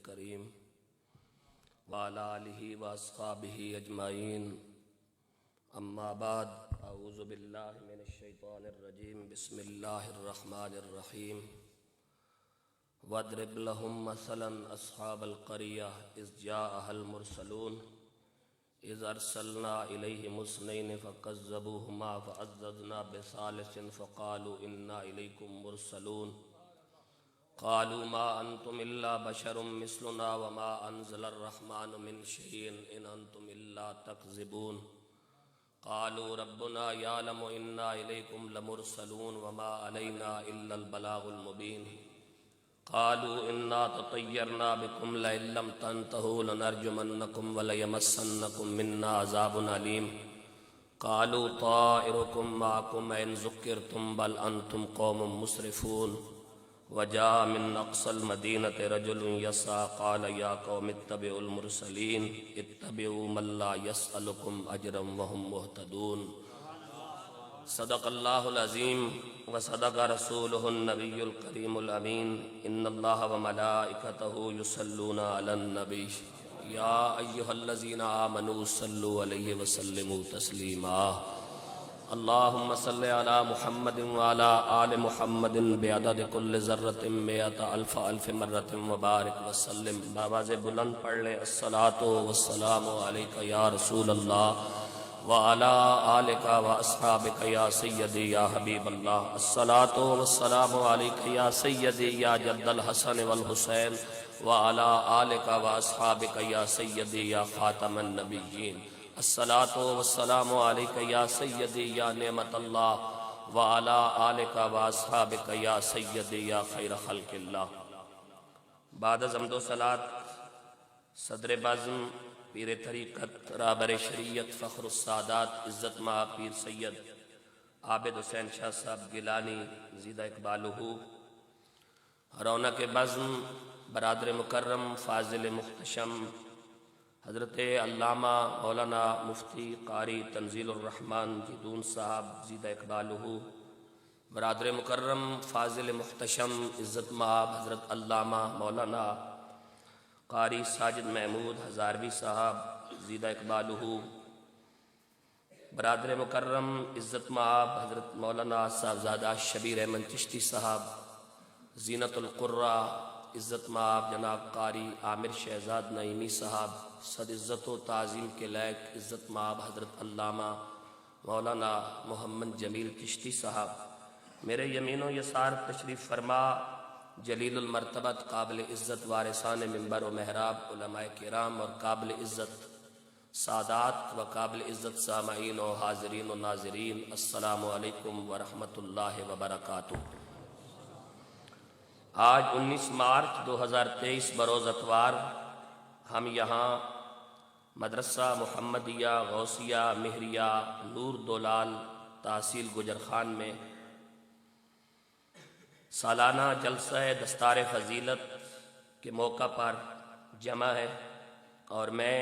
الكريم وعلى آله وأصحابه أجمعين أما بعد أعوذ بالله من الشيطان الرجيم بسم الله الرحمن الرحيم واضرب لهم مثلا أصحاب القرية إذ جاءها المرسلون إذ أرسلنا إليهم اثنين فكذبوهما فعززنا بثالث فقالوا إنا إليكم مرسلون قالوا ما أنتم إلا بشر مثلنا وما أنزل الرحمن من شيء إن أنتم إلا تكذبون قالوا ربنا يعلم إنا إليكم لمرسلون وما علينا إلا البلاغ المبين قالوا إنا تطيرنا بكم لئن لم تنتهوا لنرجمنكم وليمسنكم منا عذاب أليم قالوا طائركم معكم إن ذكرتم بل أنتم قوم مسرفون وجاء من أقصى المدينة رجل يسعى قال يا قوم اتبعوا المرسلين اتبعوا من لا يسألكم أجرا وهم مهتدون صدق الله العظيم وصدق رسوله النبي الكريم الأمين إن الله وملائكته يصلون على النبي يا أيها الذين آمنوا صلوا عليه وسلموا تسليما اللهم صل على محمد وعلى آل محمد بعدد كل ذرة مئة ألف مرة وبارك وسلم باواز بلند پڑھ لے الصلاة والسلام عليك يا رسول الله وعلى آلك وأصحابك يا سيدي يا حبيب الله الصلاة والسلام عليك يا سيدي يا جد الحسن والحسين وعلى آلك وأصحابك يا سيدي يا خاتم النبيين الصلاة والسلام عليك يا سيدي يا نعمة الله وعلى آلك وأصحابك يا سيدي يا خير خلق الله بعد حمد و صلاة صدر بزم پیر طریقت رابر شریعت فخر السادات عزت ماں پیر سید عابد حسین شاہ صاحب گیلانی زیدہ اقبالہ رونق بزم برادر مکرم فاضل محتشم حضرت علامہ مولانا مفتی قاری تنزیل الرحمن جدون صاحب زیدہ اقبالہ برادر مکرم فاضل محتشم عزت ماں حضرت علامہ مولانا قاری ساجد محمود ہزاروی صاحب زیدہ اقبالہ برادر مکرم عزت مآب حضرت مولانا صاحبزادہ شبیر احمد چشتی صاحب زینت القرہ عزت مآب جناب قاری عامر شہزاد نعیمی صاحب صد عزت و تعظیم کے لائق عزت مآب حضرت علامہ مولانا محمد جمیل چشتی صاحب میرے یمین و یسار تشریف فرما جلیل المرتبت قابل عزت وارثان منبر و محراب علماء کرام اور قابل عزت سادات و قابل عزت سامعین و حاضرین و ناظرین السلام علیکم ورحمۃ اللہ وبرکاتہ۔ آج 19 مارچ 2023 بروز اتوار ہم یہاں مدرسہ محمدیہ غوثیہ مہریہ نور دولال تحصیل گجرخان میں سالانہ جلسہ دستار فضیلت کے موقع پر جمع ہے اور میں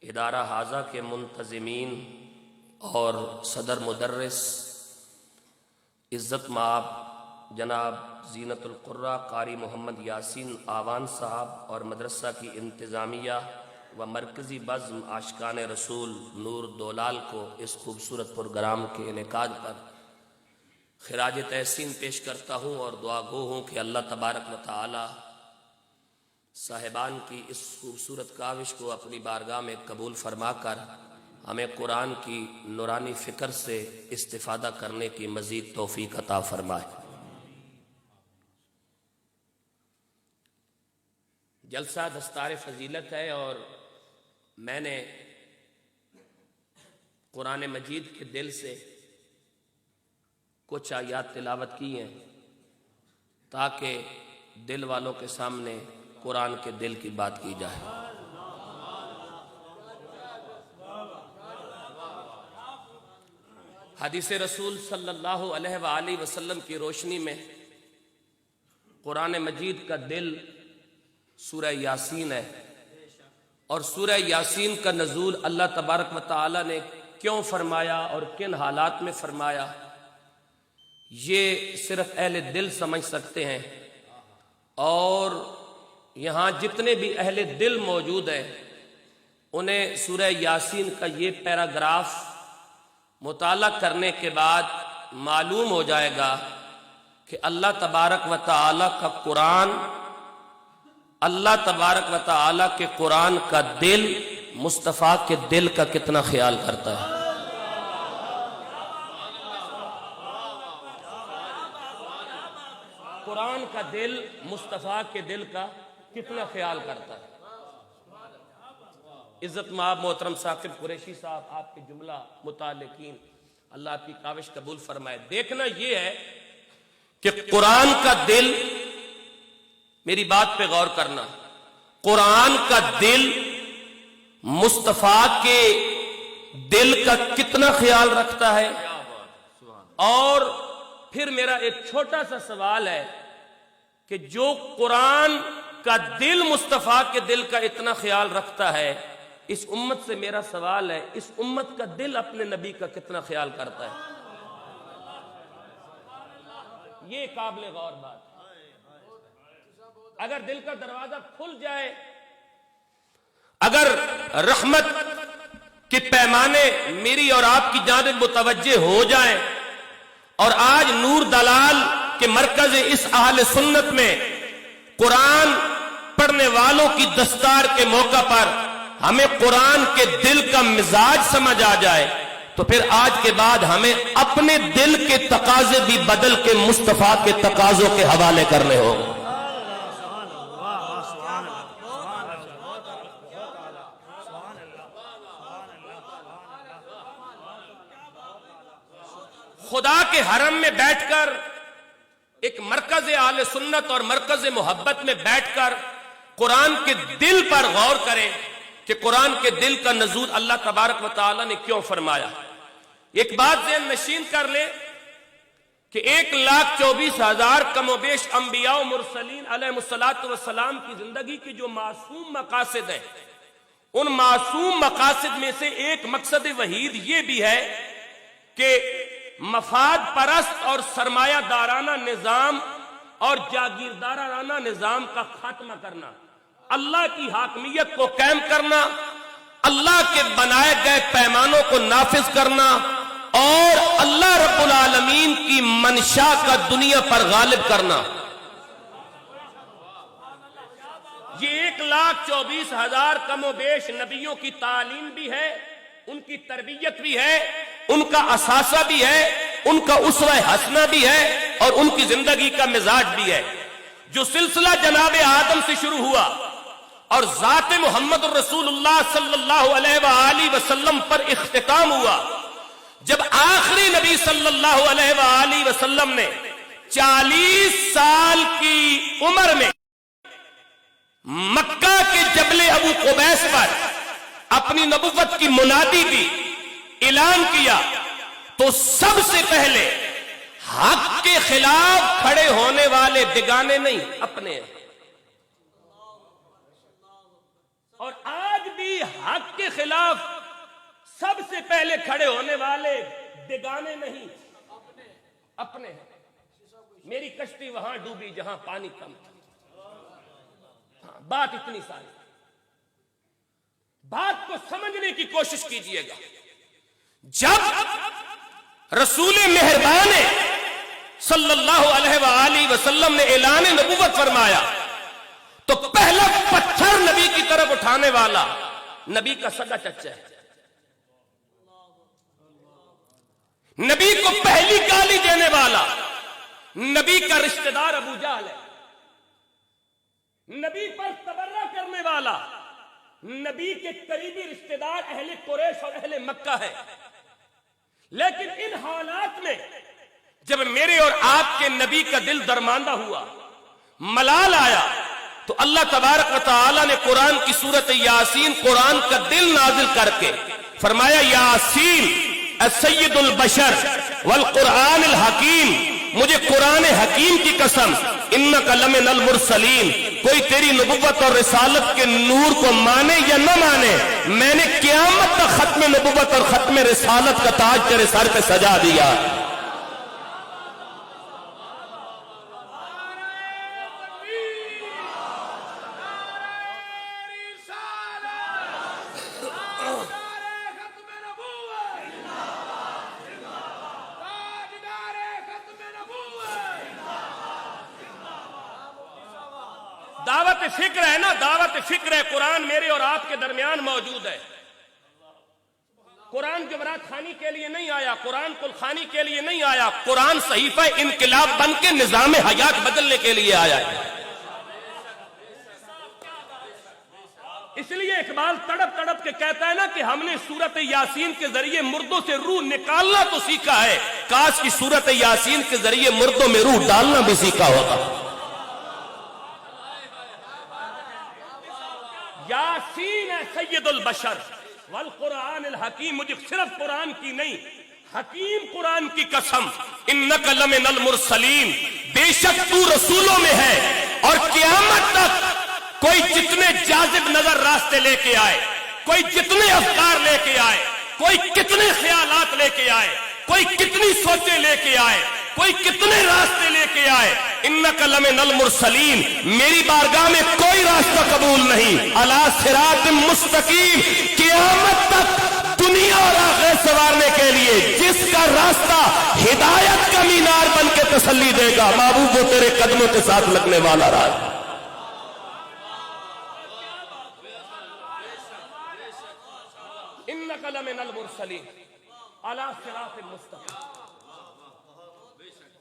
ادارہ حاضہ کے منتظمین اور صدر مدرس عزت مآب جناب زینت القرہ قاری محمد یاسین آوان صاحب اور مدرسہ کی انتظامیہ و مرکزی بزم عاشقان رسول نور دولال کو اس خوبصورت پروگرام کے انعقاد پر خراج تحسین پیش کرتا ہوں اور دعا گو ہوں کہ اللہ تبارک و تعالی صاحبان کی اس خوبصورت کاوش کو اپنی بارگاہ میں قبول فرما کر ہمیں قرآن کی نورانی فکر سے استفادہ کرنے کی مزید توفیق عطا فرمائے۔ جلسہ دستار فضیلت ہے اور میں نے قرآن مجید کے دل سے کچھ آیات تلاوت کی ہیں تاکہ دل والوں کے سامنے قرآن کے دل کی بات کی جائے۔ حدیث رسول صلی اللہ علیہ وآلہ وسلم کی روشنی میں قرآن مجید کا دل سورہ یاسین ہے، اور سورہ یاسین کا نزول اللہ تبارک و تعالی نے کیوں فرمایا اور کن حالات میں فرمایا یہ صرف اہل دل سمجھ سکتے ہیں، اور یہاں جتنے بھی اہل دل موجود ہیں انہیں سورہ یاسین کا یہ پیراگراف مطالعہ کرنے کے بعد معلوم ہو جائے گا کہ اللہ تبارک و تعالی کا قرآن، اللہ تبارک و تعالی کے قرآن کا دل مصطفیٰ کے دل کا کتنا خیال کرتا ہے۔ قرآن کا دل مصطفیٰ کے دل کا کتنا خیال کرتا ہے۔ عزت مآب محترم ثاقب قریشی صاحب، آپ کے جملہ متعلقین، اللہ آپ کی کاوش قبول فرمائے۔ دیکھنا یہ ہے کہ قرآن کا دل، میری بات پہ غور کرنا، قرآن کا دل مصطفیٰ کے دل کا کتنا خیال رکھتا ہے۔ اور پھر میرا ایک چھوٹا سا سوال ہے کہ جو قرآن کا دل مصطفیٰ کے دل کا اتنا خیال رکھتا ہے، اس امت سے میرا سوال ہے، اس امت کا دل اپنے نبی کا کتنا خیال کرتا ہے؟ یہ قابل غور بات ہے۔ اگر دل کا دروازہ کھل جائے، اگر رحمت کے پیمانے میری اور آپ کی جانب متوجہ ہو جائیں، اور آج نور دلال کے مرکز اس اہل سنت میں قرآن پڑھنے والوں کی دستار کے موقع پر ہمیں قرآن کے دل کا مزاج سمجھ آ جائے، تو پھر آج کے بعد ہمیں اپنے دل کے تقاضے بھی بدل کے مصطفیٰ کے تقاضوں کے حوالے کرنے ہوں۔ خدا کے حرم میں بیٹھ کر، ایک مرکز اہل سنت اور مرکز محبت میں بیٹھ کر قرآن کے دل پر غور کریں کہ قرآن کے دل کا نزول اللہ تبارک و تعالی نے کیوں فرمایا۔ ایک بات ذہن نشین کر لیں کہ 1,24,000 کم و بیش انبیاء و مرسلین علیہ السلام کی زندگی کی جو معصوم مقاصد ہیں، ان معصوم مقاصد میں سے ایک مقصد وحید یہ بھی ہے کہ مفاد پرست اور سرمایہ دارانہ نظام اور جاگیردارانہ نظام کا خاتمہ کرنا، اللہ کی حاکمیت کو قائم کرنا، اللہ کے بنائے گئے پیمانوں کو نافذ کرنا، اور اللہ رب العالمین کی منشا کا دنیا پر غالب کرنا۔ یہ 1,24,000 کم و بیش نبیوں کی تعلیم بھی ہے، ان کی تربیت بھی ہے، ان کا اثاثہ بھی ہے، ان کا اسوہ حسنہ بھی ہے، اور ان کی زندگی کا مزاج بھی ہے۔ جو سلسلہ جناب آدم سے شروع ہوا اور ذات محمد الرسول اللہ صلی اللہ علیہ وآلہ وسلم پر اختتام ہوا، جب آخری نبی صلی اللہ علیہ وآلہ وسلم نے 40 سال کی عمر میں مکہ کے جبل ابو قبیس پر اپنی نبوت کی منادی دی، اعلان کیا، تو سب سے پہلے حق کے خلاف کھڑے ہونے والے بگانے نہیں، اپنے ہیں۔ اور آج بھی حق کے خلاف سب سے پہلے کھڑے ہونے والے بگانے نہیں، اپنے ہیں۔ میری کشتی وہاں ڈوبی جہاں پانی کم تھا۔ بات اتنی ساری، بات کو سمجھنے کی کوشش کیجئے گا۔ جب رسول مہربان صلی اللہ علیہ وآلہ وسلم نے اعلان نبوت فرمایا تو پہلا پتھر نبی کی طرف اٹھانے والا نبی کا سگا چچا ہے۔ نبی کو پہلی گالی دینے والا نبی کا رشتہ دار ابو جہل ہے۔ نبی پر تبرہ کرنے والا نبی کے قریبی رشتہ دار اہل قریش اور اہل مکہ ہے۔ لیکن ان حالات میں جب میرے اور آپ کے نبی کا دل درماندہ ہوا، ملال آیا، تو اللہ تبارک و تعالی نے قرآن کی سورت یاسین، قرآن کا دل نازل کر کے فرمایا، یاسین السید البشر والقرآن الحکیم، مجھے قرآن حکیم کی قسم، انک لمن المرسلین، کوئی تیری نبوت اور رسالت کے نور کو مانے یا نہ مانے، میں نے قیامت تک ختم نبوت اور ختم رسالت کا تاج تیرے سر پہ سجا دیا۔ دعوت فکر ہے نا، دعوت فکر ہے، قرآن میرے اور آپ کے درمیان موجود ہے۔ قرآن جمرات خانی کے لیے نہیں آیا، قرآن کل خانی کے لیے نہیں آیا، قرآن صحیفہ انقلاب بن کے نظام حیات بدلنے کے لیے آیا ہے۔ اس لیے اقبال تڑپ تڑپ کے کہتا ہے نا کہ ہم نے سورت یاسین کے ذریعے مردوں سے روح نکالنا تو سیکھا ہے، کاش کی سورت یاسین کے ذریعے مردوں میں روح ڈالنا بھی سیکھا ہوگا۔ یاسین ہے سید البشر والقرآن الحکیم، مجھے صرف قرآن کی نہیں، حکیم قرآن کی قسم، انک لمن المرسلین، بے شک تو رسولوں میں ہے، اور قیامت تک کوئی جتنے جاذب نظر راستے لے کے آئے، کوئی جتنے افکار لے کے آئے، کوئی کتنے خیالات لے کے آئے، کوئی کتنی سوچیں لے کے آئے، کوئی کتنے راستے لے کے آئے، انک لمن المرسلین، میری بارگاہ میں کوئی راستہ قبول نہیں، علی صراط مستقیم، قیامت تک دنیا اور آخرت سنوارنے کے لیے جس کا راستہ ہدایت کا مینار بن کے تسلی دے گا، محبوب وہ تیرے قدموں کے ساتھ لگنے والا راہ۔ انک لمن المرسلین علی صراط مستقیم۔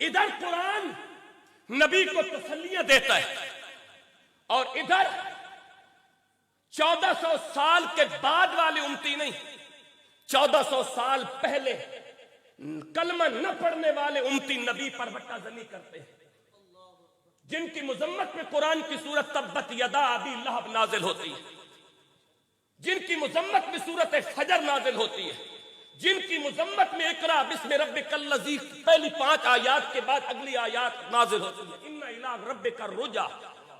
ادھر قرآن نبی کو تسلیاں دیتا ہے، اور ادھر 1400 سال کے بعد والے امتی نہیں، 1400 سال پہلے کلمہ نہ پڑھنے والے امتی نبی پر بٹا زنی کرتے ہیں، جن کی مذمت میں قرآن کی سورت تبت یدا ابی لہب نازل ہوتی ہے، جن کی مذمت میں سورت فجر نازل ہوتی ہے، جن کی مذمت میں اقرا بسم ربک الذی پہلی 5 آیات کے بعد اگلی آیات نازل ہوتی ہے، ان الی ربک الرجا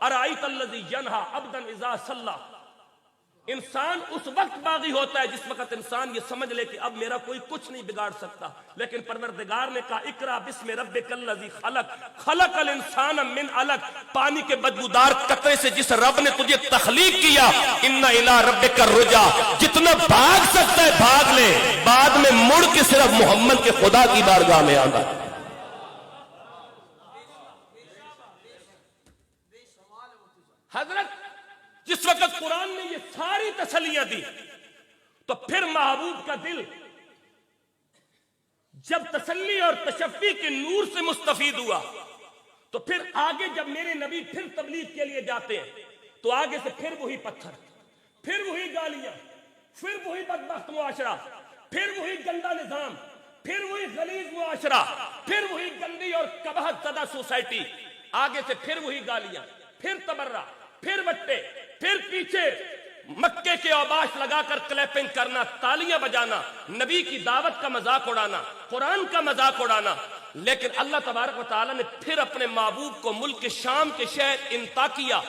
ارایت الذی ینہی عبدا اذا صلی۔ انسان اس وقت باغی ہوتا ہے جس وقت انسان یہ سمجھ لے کہ اب میرا کوئی کچھ نہیں بگاڑ سکتا، لیکن پروردگار نے کہا اقرا بسم ربک الذی خلق، خلق الانسان من علق، پانی کے بدبودار قطرے سے جس رب نے تجھے تخلیق کیا، ان الی ربک الرجا، جتنا بھاگ سکتا ہے بھاگ لے، بعد میں مڑ کے صرف محمد کے خدا کی بارگاہ میں آنا۔ حضرت جس وقت قرآن نے یہ ساری تسلیاں دی، تو پھر محبوب کا دل جب تسلی اور تشفی کے نور سے مستفید ہوا، تو پھر آگے جب میرے نبی پھر تبلیغ کے لیے جاتے ہیں تو آگے سے پھر وہی پتھر، پھر وہی گالیاں، پھر وہی بدبخت معاشرہ، پھر وہی گندا نظام، پھر وہی غلیظ معاشرہ، پھر وہی گندی اور قباحت زدہ سوسائٹی، آگے سے پھر وہی گالیاں، پھر تبرہ، پھر بٹے، پھر پیچھے مکے کے اوباش لگا کر کلیپنگ کرنا، تالیاں بجانا، نبی کی دعوت کا مذاق اڑانا، قرآن کا مذاق اڑانا۔ لیکن اللہ تبارک و تعالیٰ نے پھر اپنے محبوب کو ملک شام کے شہر انطاکیہ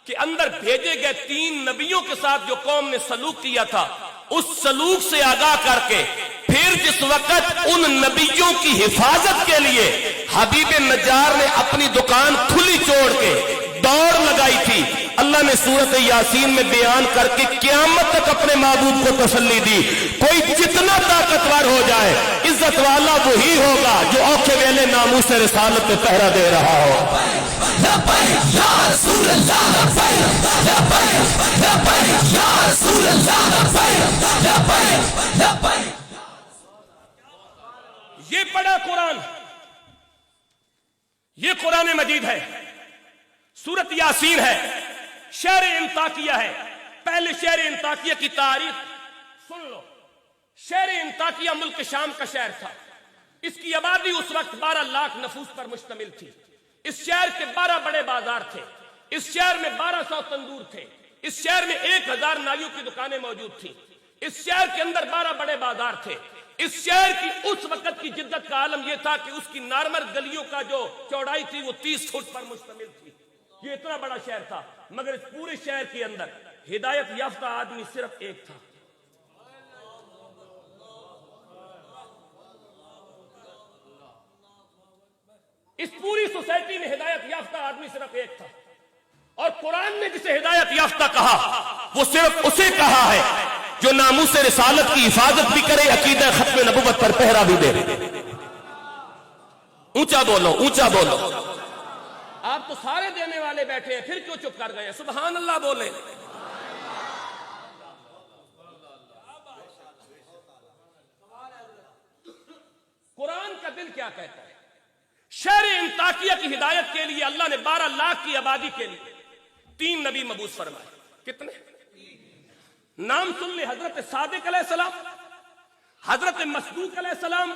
کے اندر بھیجے گئے 3 نبیوں کے ساتھ جو قوم نے سلوک کیا تھا، اس سلوک سے آگاہ کر کے پھر جس وقت ان نبیوں کی حفاظت کے لیے حبیب نجار نے اپنی دکان کھلی چھوڑ کے دوڑ لگائی تھی، اللہ نے سورت یاسین میں بیان کر کے قیامت تک اپنے محبوب کو تسلی دی، کوئی جتنا طاقتور ہو جائے عزت والا وہی ہوگا جو اوکھے ویلے ناموس رسالت پہ پہرا دے رہا ہو۔ یہ پڑھا قرآن، یہ قرآن مجید ہے، سورت یاسین ہے، شہر انطاکیہ ہے۔ پہلے شہر انطاکیہ کی تاریخ سن لو۔ شہر انطاکیہ ملک شام کا شہر تھا، اس کی آبادی اس وقت 12 لاکھ نفوس پر مشتمل تھی۔ اس شہر کے 12 بڑے بازار تھے، اس شہر میں 1200 تندور تھے، اس شہر میں 1000 نائیوں کی دکانیں موجود تھیں، اس شہر کے اندر 12 بڑے بازار تھے۔ اس شہر کی اس وقت کی جدت کا عالم یہ تھا کہ اس کی نارمل گلیوں کا جو چوڑائی تھی وہ 30 فٹ پر مشتمل تھی۔ یہ اتنا بڑا شہر تھا، مگر اس پورے شہر کے اندر ہدایت یافتہ آدمی صرف ایک تھا۔ اس پوری سوسائٹی میں ہدایت یافتہ آدمی صرف ایک تھا، اور قرآن نے جسے ہدایت یافتہ کہا وہ صرف اسے کہا ہے جو ناموس رسالت کی حفاظت بھی کرے، عقیدہ ختم نبوت پر پہرا بھی دے۔ اونچا بولو، اونچا بولو۔ آپ تو سارے دینے والے بیٹھے ہیں، پھر کیوں چپ کر گئے ہیں؟ سبحان اللہ بولے۔ قرآن کا دل کیا کہتا ہے؟ شہر انطاکیہ کی ہدایت کے لیے اللہ نے 12 لاکھ کی آبادی کے لیے 3 نبی مبعوث فرمائے۔ کتنے نام سن لے؟ حضرت صادق علیہ السلام، حضرت مصدوق علیہ السلام،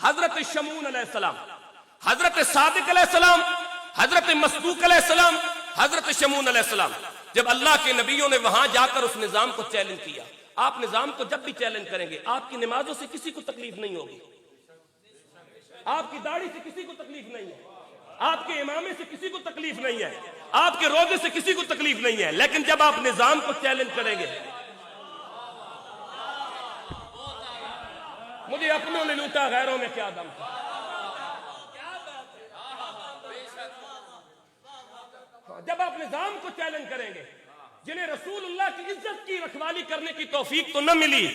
حضرت شمعون علیہ السلام۔ حضرت صادق علیہ السلام، حضرت مصدوق علیہ السلام، حضرت شمعون علیہ السلام۔ جب اللہ کے نبیوں نے وہاں جا کر اس نظام کو چیلنج کیا، آپ نظام کو جب بھی چیلنج کریں گے، آپ کی نمازوں سے کسی کو تکلیف نہیں ہوگی، آپ کی داڑھی سے کسی کو تکلیف نہیں ہے، آپ کے امامے سے کسی کو تکلیف نہیں ہے، آپ کے روزے سے کسی کو تکلیف نہیں ہے، لیکن جب آپ نظام کو چیلنج کریں گے، مجھے اپنوں نے لوٹا غیروں میں کیا دم تھا۔ جب آپ نظام کو چیلنج کریں گے، جنہیں رسول اللہ کی عزت کی رکھوالی کرنے کی توفیق تو نہ ملی،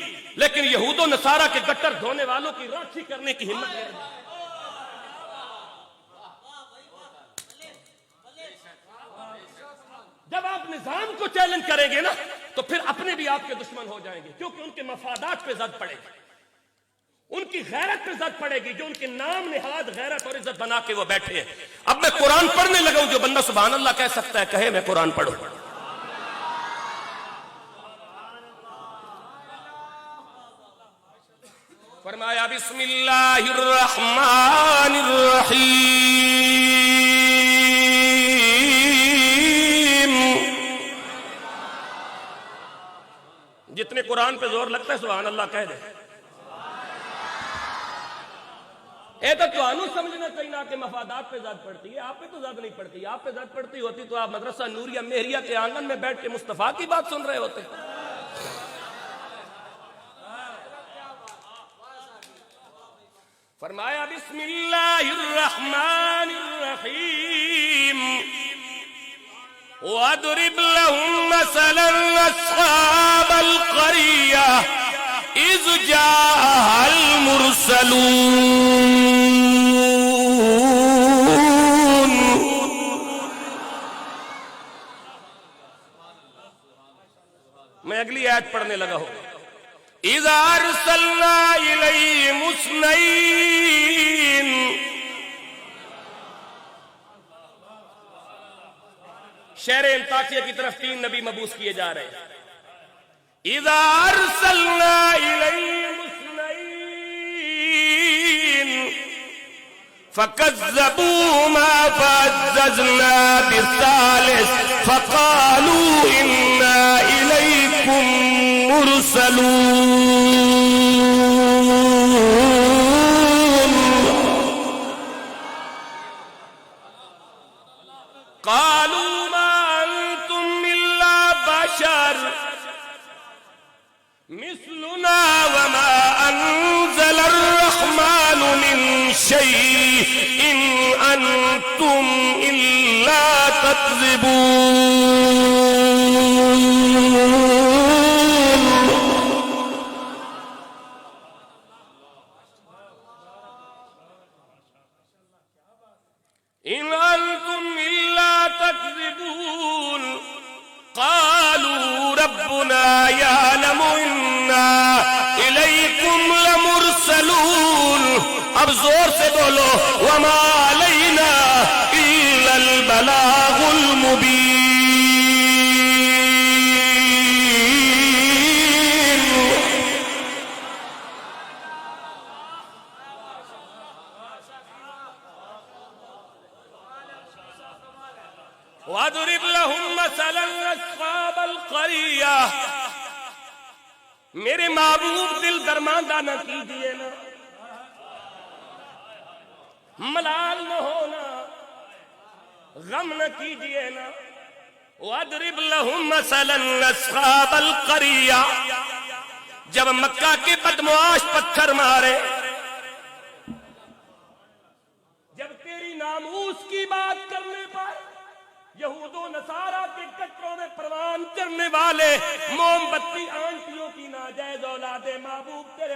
لیکن یہود و نصارہ کے گٹر دھونے والوں کی راکھی کرنے کی ہمت ہے۔ جب آپ نظام کو چیلنج کریں گے نا، تو پھر اپنے بھی آپ کے دشمن ہو جائیں گے، کیونکہ ان کے مفادات پہ زد پڑے گی، ان کی غیرت پہ زد پڑے گی، جو ان کے نام نہاد غیرت اور عزت بنا کے وہ بیٹھے ہیں۔ اب میں قرآن پڑھنے لگا ہوں، جو بندہ سبحان اللہ کہہ سکتا ہے کہے میں قرآن پڑھوں۔ فرمایا بسم اللہ الرحمن الرحیم، جتنے قرآن پہ زور لگتا ہے سبحان اللہ کہہ دے۔ اے تو انو سمجھنا چاہیے کہ مفادات پہ زد پڑتی ہے، آپ پہ تو زد نہیں پڑتی۔ آپ پہ زد پڑتی ہوتی تو آپ مدرسہ نوریہ مہریہ کے آنگن میں بیٹھ کے مصطفیٰ کی بات سن رہے ہوتے۔ فرمایا بسم اللہ الرحمن الرحیم، وَاضْرِبْ لَهُمْ مَثَلًا أَصْحَابَ الْقَرْيَةِ إِذْ جَاءَهَا الْمُرْسَلُونَ۔ میں اگلی آیت پڑھنے لگا ہوں۔ اِذْ أَرْسَلْنَا إِلَيْهِمُ اثْنَيْنِ، شہر انطاکیہ کی طرف 3 نبی مبعوث کیے جا رہے ہیں۔ اِذَا أَرْسَلْنَا إِلَيْهِمُ اثْنَيْنِ فَكَذَّبُوهُمَا فَعَزَّزْنَا بِالثَّالِثِ فَقَالُوا إِنَّا إِلَيْكُمْ مُرْسَلُونَ۔ قَالُوا مَا أَنْتُمْ إِلَّا بَشَرٌ مِثْلُنَا وَمَا أَنزَلَ الرَّحْمَنُ مِنْ شَيْءٍ إِنْ أَنْتُمْ إِلَّا تَكْذِبُونَ۔ إِنْ أَنْتُمْ إِلَّا تَكْذِبُونَ۔ قَالُوا رَبُّنَا يَعْلَمُ إِنَّا إِلَيْكُمْ لَمُرْسَلُونَ۔ اب زور سے بولو، وَمَا عَلَيْنَا إِلَّا الْبَلَاغُ الْمُبِينُ۔ وَاضْرِبْ لَهُمْ مَثَلًا أَصْحَابَ الْقَرْيَةِ، میرے محبوب دل درماندہ نہ کیجئے نا، ملال نہ ہونا، غم نہ کیجئے نا۔ وَاضْرِبْ لَهُمْ مَثَلًا أَصْحَابَ الْقَرْيَةِ، جب مکہ کے بدمعاش پتھر مارے، جب تیری ناموس کی بات کرنے پر یہود و نصارہ کے کٹروں میں پروان کرنے والے موم بتی آنٹیوں کی ناجائز اولاد محبوب تیرے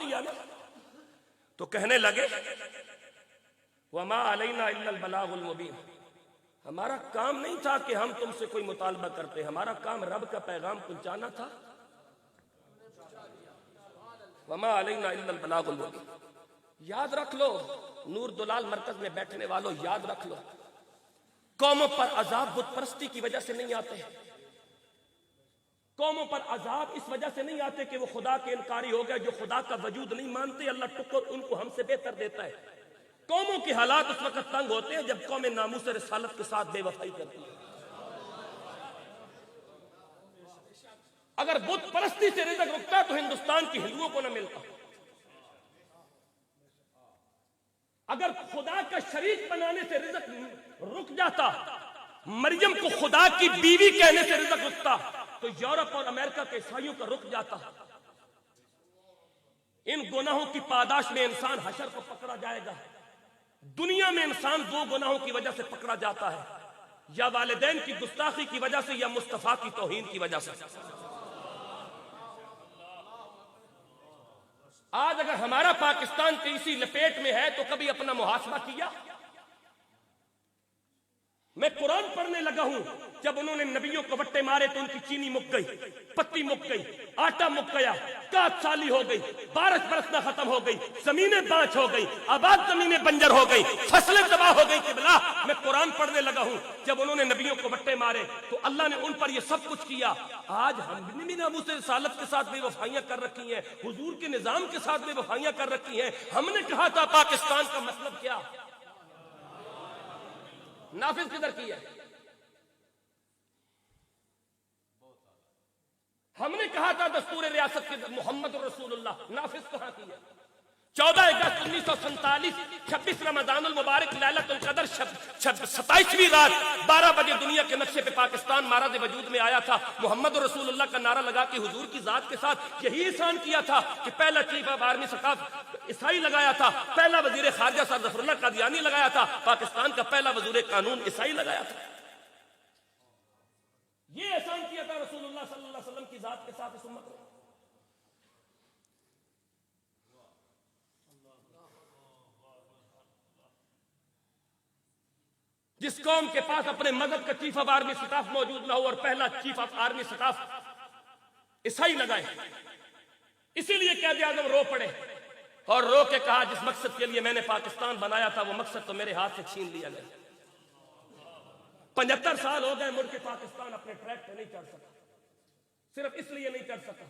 دیا نا. تو کہنے لگے وما علینا الا البلاغ المبین، ہمارا کام نہیں تھا کہ ہم تم سے کوئی مطالبہ کرتے، ہمارا کام رب کا پیغام پہنچانا تھا. وما علینا الا البلاغ المبین. یاد رکھ لو نور دلال مرکز میں بیٹھنے والوں، یاد رکھ لو قوموں پر عذاب بت پرستی کی وجہ سے نہیں آتے. قوموں پر عذاب اس وجہ سے نہیں آتے کہ وہ خدا کے انکاری ہو گئے، جو خدا کا وجود نہیں مانتے اللہ ٹکر ان کو ہم سے بہتر دیتا ہے. قوموں کے حالات اس وقت تنگ ہوتے ہیں جب قوم ناموس رسالت کے ساتھ بے وفائی کرتی ہے. اگر بت پرستی سے رزق رکتا تو ہندوستان کی ہندوؤں کو نہ ملتا. اگر خدا کا شریک بنانے سے رزق رک جاتا، مریم کو خدا کی بیوی کہنے سے رزق رکتا، تو یورپ اور امریکہ کے عیسائیوں کا رک جاتا. ان گناہوں کی پاداش میں انسان حشر کو پکڑا جائے گا. دنیا میں انسان دو گناہوں کی وجہ سے پکڑا جاتا ہے، یا والدین کی گستاخی کی وجہ سے یا مصطفیٰ کی توہین کی وجہ سے. آج اگر ہمارا پاکستان اسی لپیٹ میں ہے تو کبھی اپنا محاسبہ کیا؟ میں قرآن پڑھنے لگا ہوں، جب انہوں نے نبیوں کو وٹے مارے تو ان کی چینی مک گئی، پتی مک گئی، آٹا مک گیا، کات سالی ہو گئی، بارش برسنا ختم ہو گئی، زمینیں بانچ ہو گئی، آباد زمینیں بنجر ہو گئی، فصلیں تباہ ہو گئی. قبلہ میں قرآن پڑھنے لگا ہوں، جب انہوں نے نبیوں کو وٹے مارے تو اللہ نے ان پر یہ سب کچھ کیا. آج ہم بھی ناموس رسالت کے ساتھ بے وفائیاں کر رکھی ہیں، حضور کے نظام کے ساتھ بے وفائیاں کر رکھی ہیں. ہم نے کہا تھا پاکستان کا مطلب کیا، نافذ کدھر کی ہے؟ ہم نے کہا تھا دستور ریاست کے محمد رسول اللہ، نافذ کہاں کی ہے؟ 14 اگست 1947 26 رمضان المبارک لیلۃ القدر 27ویں رات 12 بجے دنیا کے نقشے پہ پاکستان مہراج وجود میں آیا تھا. محمد رسول اللہ کا نعرہ لگا کے حضور کی ذات کے ساتھ یہی احسان کیا تھا کہ پہلا چیف آف آرمی اسٹاف عیسائی لگایا تھا، پہلا وزیر خارجہ سر ظفر اللہ قادیانی لگایا تھا، پاکستان کا پہلا وزیر قانون عیسائی لگایا تھا. یہ احسان کیا تھا رسول اللہ صلی اللہ علیہ وسلم کی ذات کے ساتھ اس امت نے. جس قوم کے پاس اپنے مذہب کا چیف آف آرمی اسٹاف موجود نہ ہو اور پہلا چیف آف آرمی اسٹاف عیسائی لگائے، اسی لیے قائد اعظم رو پڑے اور رو کے کہا جس مقصد کے لیے میں نے پاکستان بنایا تھا وہ مقصد تو میرے ہاتھ سے چھین لیا گیا. 75 سال ہو گئے مڑ کے پاکستان اپنے ٹریک پہ نہیں چڑھ سکا. صرف اس لیے نہیں چڑھ سکا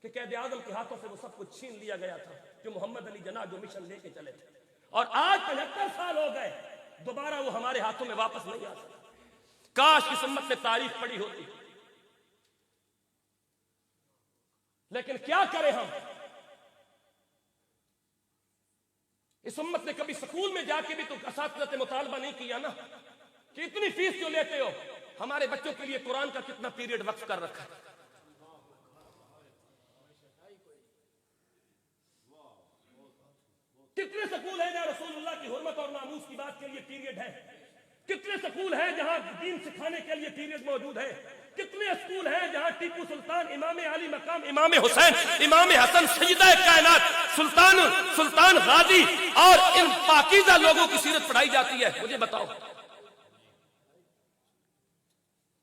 کہ قائد اعظم کے ہاتھوں سے وہ سب کچھ چھین لیا گیا تھا جو محمد علی جناح جو مشن لے کے چلے تھے. اور آج 75 سال ہو گئے، دوبارہ وہ ہمارے ہاتھوں میں واپس نہیں آ سکتا. کاش اس امت نے تاریخ پڑھی ہوتی، لیکن کیا کریں ہم. اس امت نے کبھی سکول میں جا کے بھی تو اساتذہ سے مطالبہ نہیں کیا نا کہ اتنی فیس کیوں لیتے ہو، ہمارے بچوں کے لیے قرآن کا کتنا پیریڈ وقف کر رکھا ہے. کتنے سکول ہیں جہاں رسول اللہ کی حرمت اور ناموس کی بات کے لیے پیریڈ ہے؟ کتنے سکول ہیں جہاں دین سکھانے کے لیے پیریڈ موجود ہے؟ کتنے اسکول ہیں جہاں ٹیپو سلطان، امام علی مقام، امام حسین، امام حسن، سیدہ کائنات، سلطان غازی اور ان پاکیزہ لوگوں کی سیرت پڑھائی جاتی ہے؟ مجھے بتاؤ.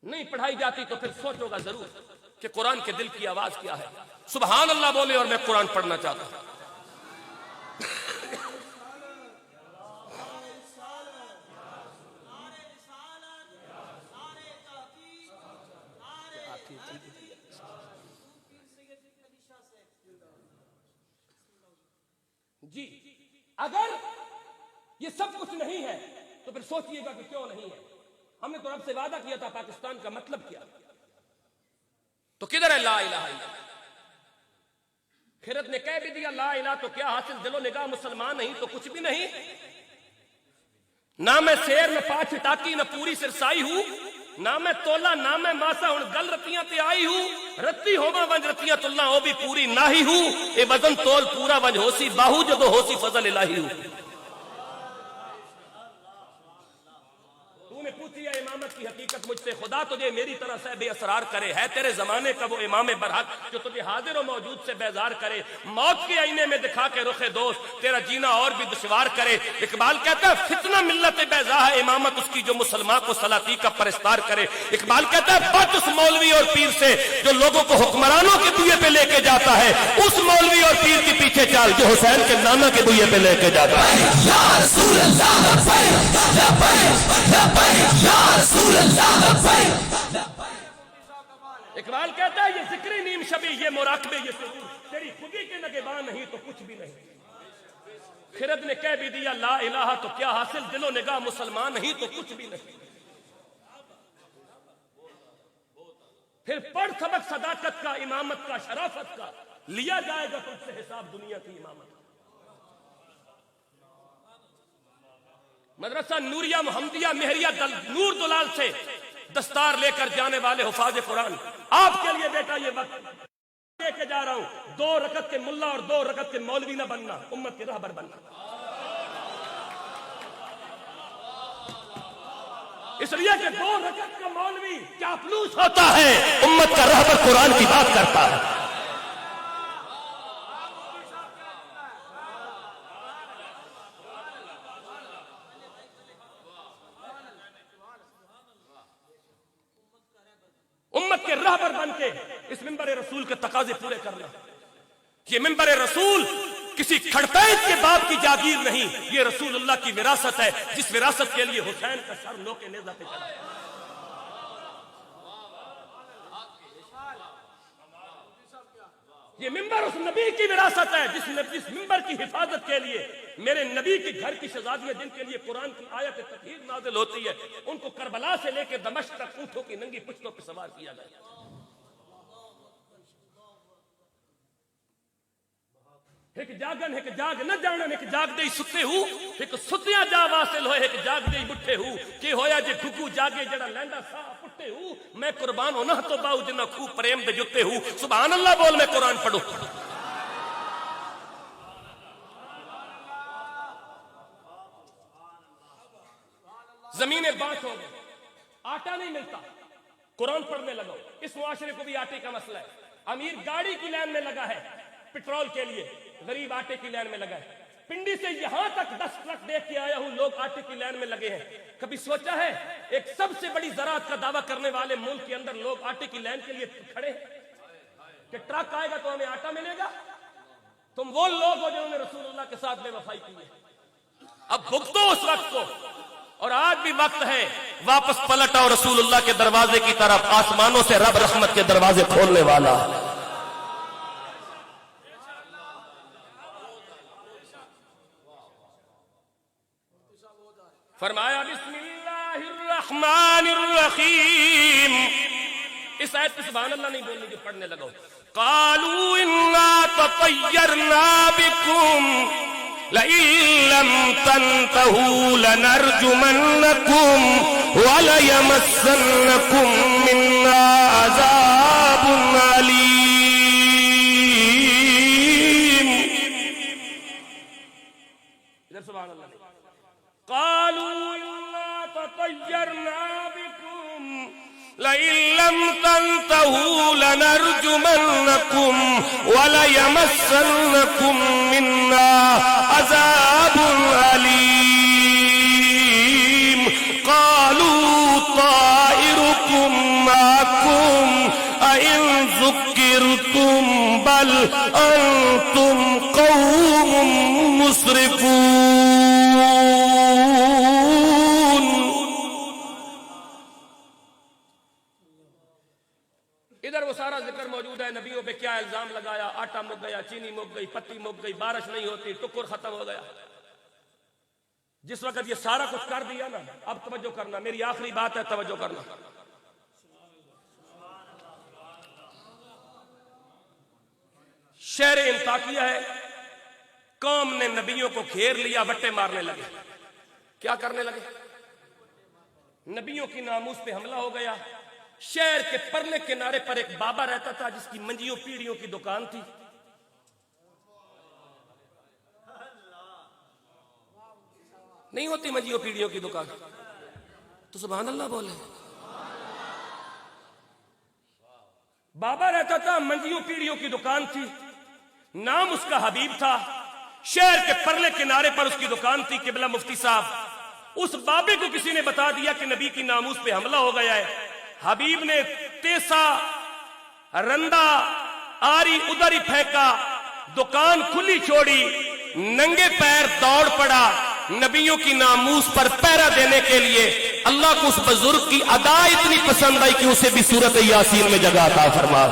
نہیں پڑھائی جاتی تو پھر سوچو گا ضرور کہ قرآن کے دل کی آواز کیا ہے. سبحان اللہ بولے اور میں قرآن پڑھنا چاہتا ہوں. جی اگر یہ سب کچھ نہیں ہے تو پھر سوچئے گا کہ کیوں نہیں ہے. ہم نے تو رب سے وعدہ کیا تھا پاکستان کا مطلب کیا، تو کدھر ہے لا الہ الا اللہ؟ خیرت نے کہہ بھی دیا لا الہ تو کیا حاصل، دل و نگاہ مسلمان نہیں تو کچھ بھی نہیں. نہ میں سیر میں پاچھ ٹاکی نہ پوری سرسائی ہوں، نہ میں تولا نہ میں ماسا ہوں گل رتیاں تے آئی ہوں، رتی ہوما ونج رتیاں تلنا ہو بھی پوری نہ ہی ہوں، اے وزن تول پورا ونج ہوسی باہو جدو ہوسی فضل الہی ہوں. پوچھی ہے امامت کی حقیقت مجھ سے، خدا تجھے میری طرح سے بے اسرار کرے، ہے تیرے زمانے کا وہ امام برحق جو تجھے حاضر و موجود سے بیزار کرے، موت کے آئینے میں دکھا کے رخ دوست تیرا جینا اور بھی دشوار کرے۔ اقبال کہتا ہے فتنہ ملت بیضا ہے امامت اس کی جو مسلمان کو سلاطین کا پرستار کرے۔ اقبال کہتا ہے بات اس مولوی اور پیر سے جو لوگوں کو حکمرانوں کے بوئے پہ لے کے جاتا ہے، اس مولوی اور پیر کے پیچھے چال جو حسین کے نانا کے بوئے پہ لے کے جاتا ہے۔ یا رسول اللہ لبیک لبیک یا رسول اللہ لبیک۔ اقبال کہتا ہے یہ ذکر نیم شبی، یہ مراقبے، یہ سرور، تیری خودی کے نگہباں نہیں تو کچھ بھی نہیں۔ خرد نے کہہ بھی دیا لا الہ تو کیا حاصل، دل و نگاہ مسلمان نہیں تو کچھ بھی نہیں۔ پھر پڑھ سبق صداقت کا، امامت کا، شرافت کا، لیا جائے گا تجھ سے حساب دنیا کی امامت۔ مدرسہ نوریہ محمدیہ مہریہ نور دلال سے دستار لے کر جانے والے حفاظ قرآن، آپ کے لیے بیٹا یہ وقت لے کے جا رہا ہوں، 2 رکعت کے ملا اور 2 رکعت کے مولوی نہ بننا، امت کے رہبر بننا۔ اس لیے کہ 2 رکعت کا مولوی چاپلوس ہوتا ہے، امت کا رہبر قرآن کی بات کرتا ہے۔ امت کے رہبر بن کے اس منبر رسول کے تقاضے پورے کرنا۔ یہ منبر رسول کسی کھڑپیٹ کے باپ کی جاگیر نہیں، یہ رسول اللہ کی وراثت ہے، جس وراثت کے لیے حسین کا سر لو کے نیزہ پہ چڑھا۔ یہ ممبر اس نبی کی وراثت ہے جس ممبر کی حفاظت کے لیے میرے نبی کے گھر کی شہزادیاں جن کے لیے قرآن کی آیت تطہیر نازل ہوتی ہے، ان کو کربلا سے لے کے دمشق تک اونٹوں کی ننگی پشتوں پہ سوار کیا گیا۔ ایک جاگن ایک جاگ نہ جانن، ایک جاگ دے ستے ہو، ایک ستیاں جا واصل ہوئے، ایک جاگ دے بٹھے ہو، کہ ہویا جے گھگو جاگے جڑا لینڈا سا پٹے ہو، میں قربان ہونا تو باؤ جنہ خوب پریم دے جتے ہو۔ سبحان اللہ بول، میں قرآن پڑھو۔ زمینیں بانٹ ہو گئی، آٹا نہیں ملتا، قرآن پڑھنے لگو۔ اس معاشرے کو بھی آٹے کا مسئلہ ہے، امیر گاڑی کی لائن میں لگا ہے پیٹرول کے لیے، غریب آٹے کی لائن میں لگا ہے۔ پنڈی سے یہاں تک 10 ٹرک دیکھ کے آیا ہوں، لوگ آٹے کی لائن میں لگے ہیں۔ کبھی سوچا ہے ایک سب سے بڑی زراعت کا دعویٰ کرنے والے ملک کے اندر لوگ آٹے کی لائن کے لیے کھڑے ہیں کہ ٹرک آئے گا تو ہمیں آٹا ملے گا؟ تم وہ لوگ ہو جنہوں نے رسول اللہ کے ساتھ بے وفائی کی ہے۔ اب بھگتو اس وقت کو، اور آج بھی وقت ہے واپس پلٹ آؤ رسول اللہ کے دروازے کی طرف، آسمانوں سے رب رحمت کے دروازے کھولنے والا۔ فرمایا بسم اللہ الرحمن الرحیم، اس آیت پہ سبحان اللہ نہیں بولنے کی، پڑھنے لگو۔ قالوا انا تطیرنا بکم لئن لم تنتہوا لنرجمنکم وليمسنکم منا عذاب علیم۔ ادھر سبحان اللہ۔ قالوا إنا تطيرنا بكم لئن لم تنتهوا لنرجمنكم وليمسنكم منا عذاب أليم۔ قالوا طائركم معكم أئن ذكرتم بل أنتم قوم مسرفون۔ ادھر وہ سارا ذکر موجود ہے، نبیوں پہ کیا الزام لگایا، آٹا مک گیا، چینی مک گئی، پتی مک گئی، بارش نہیں ہوتی، ٹکر ختم ہو گیا۔ جس وقت یہ سارا کچھ کر دیا نا، اب توجہ کرنا، میری آخری بات ہے، توجہ کرنا۔ شہر انطاکیہ ہے، قوم نے نبیوں کو گھیر لیا، وٹے مارنے لگے۔ کیا کرنے لگے؟ نبیوں کی ناموس پہ حملہ ہو گیا۔ شہر کے پرلے کنارے پر ایک بابا رہتا تھا جس کی منجیوں پیڑیوں کی دکان تھی۔ نہیں ہوتی منجیوں پیڑیوں کی دکان، تو سبحان اللہ بولے. بابا رہتا تھا، منجیوں پیڑیوں کی دکان تھی، نام اس کا حبیب تھا، شہر کے پرلے کنارے پر اس کی دکان تھی. قبلہ مفتی صاحب، اس بابے کو کسی نے بتا دیا کہ نبی کی ناموس پہ حملہ ہو گیا ہے. حبیب نے تیسا رندا آری ادھر ہی پھینکا، دکان کھلی چھوڑی، ننگے پیر دوڑ پڑا نبیوں کی ناموس پر پہرا دینے کے لیے. اللہ کو اس بزرگ کی ادا اتنی پسند آئی کہ اسے بھی سورۃ یاسین میں جگہ عطا فرما.